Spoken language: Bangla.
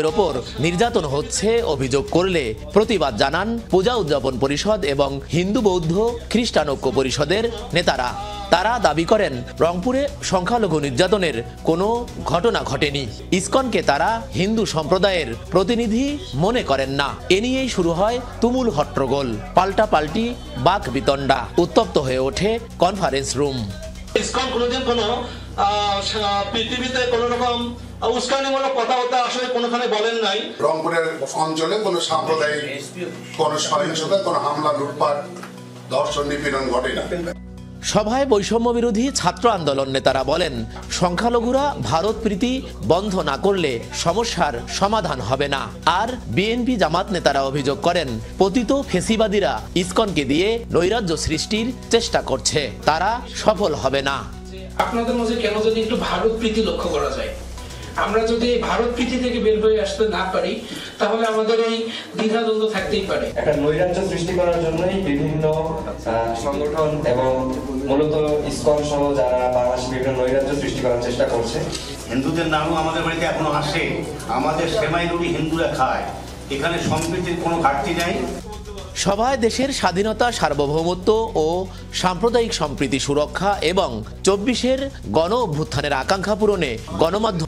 এর ওপর নির্যাতন হচ্ছে অভিযোগ করলে প্রতিবাদ জানান পূজা উদযাপন পরিষদ এবং হিন্দু বৌদ্ধ খ্রিস্টান ঐক্য পরিষদের নেতারা। তারা দাবি করেন রংপুরে সংখ্যালঘু নির্যাতনের কোনো ঘটনা ঘটেনি। ইসকনকে তারা হিন্দু সম্প্রদায়ের প্রতিনিধি মনে করেন না। এ নিয়েই শুরু হয় তুমুল হট্টগোল, পাল্টাপাল্টি, বাক বিতণ্ডা, উত্তপ্ত হয়ে ওঠে কনফারেন্স রুম। ইসকন কোনোদিন কোনো পৃথিবীতে কোনো রকম উস্কানিমূলক কথাবার্তা আসলে কোনোখানে বলেন নাই। রংপুরের অঞ্চলে কোনো সাম্প্রদায়িক কোনো সহিংসতা, কোনো হামলা, লুটপাট, ধর্ষণ, নিপীড়ন ঘটে না। সভায় বৈষম্য বিরোধী ছাত্র আন্দোলন নেতারা বলেন, সংখ্যালঘুরা ভারত প্রীতি বন্ধ না করলে সমস্যার সমাধান হবে না। আর বিএনপি জামাত নেতারা অভিযোগ করেন, পতিত ফেসিবাদীরা ইসকনকে দিয়ে নৈরাজ্য সৃষ্টির চেষ্টা করছে, তারা সফল হবে না। আপনাদের মধ্যে কেন যদি একটু ভারত প্রীতি লক্ষ্য করা যায়, আমরা যদি ভারত প্রীতি থেকে বের হয়ে আসতে না পারি তাহলে আমাদের এই দ্বিধাদ্বন্দ্ব থাকতেই পারে। একটা নৈরাজ্য সৃষ্টি করার জন্যই বিভিন্ন সংগঠন এবং মূলত ইসকন সহ যারা বাংলাদেশে বিভিন্ন নৈরাজ্য সৃষ্টি করার চেষ্টা করছে। হিন্দুদের নামও আমাদের বাড়িতে এখনো আসে, আমাদের সেমাই রুটি হিন্দুরা খায়, এখানে সম্প্রীতির কোনো ঘাটতি নেই। সভায় দেশের স্বাধীনতা, সার্বভৌমত্ব ও সাম্প্রদায়িক সম্প্রীতি সুরক্ষা এবং ২৪-এর গণ অভ্যুত্থানের আকাঙ্ক্ষা পূরণে গণমাধ্যম